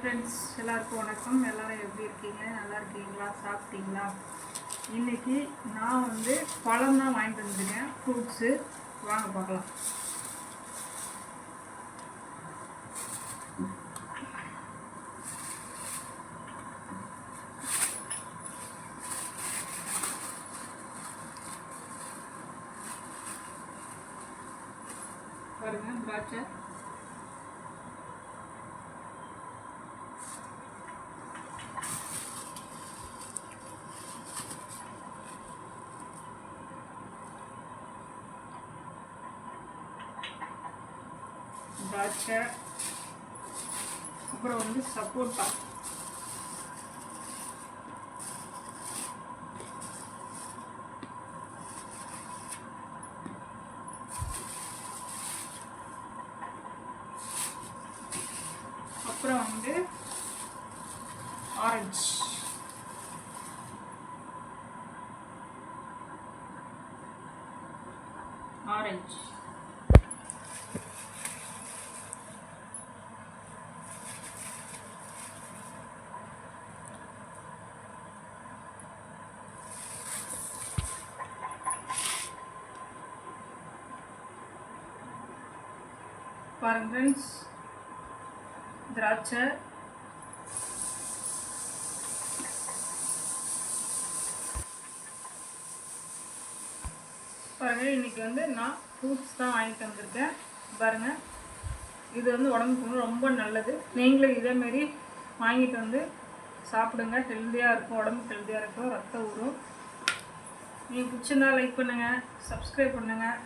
Friends எல்லாருக்கும் வணக்கம். எல்லோரும் எப்படி இருக்கீங்க? நல்லா இருக்கீங்களா? சாப்பிட்டீங்களா? இன்றைக்கி நான் பழம் தான் வாங்கிட்டு வந்துருக்கேன், ஃப்ரூட்ஸு. வாங்க பார்க்கலாம். பாருங்கள், திராட்சை, திராட்சை, அப்புறம் சப்போட்டா, அப்புறம் ஆரஞ்சு, ஆரஞ்சு, பாருங்க ஃப்ரெண்ட்ஸ், திராட்சை, பாருங்கள். இன்றைக்கி நான் ஃப்ரூட்ஸ் தான் வாங்கிட்டு வந்திருக்கேன். பாருங்கள், இது உடம்புக்கு ரொம்ப நல்லது. நீங்களும் இதேமாரி வாங்கிட்டு சாப்பிடுங்க. ஹெல்த்தியாக இருக்கும், உடம்புக்கு ஹெல்த்தியாக இருக்கும், ரத்தம் ஊறும். நீங்கள் பிடிச்சிருந்தா லைக் பண்ணுங்கள், சப்ஸ்கிரைப் பண்ணுங்கள்.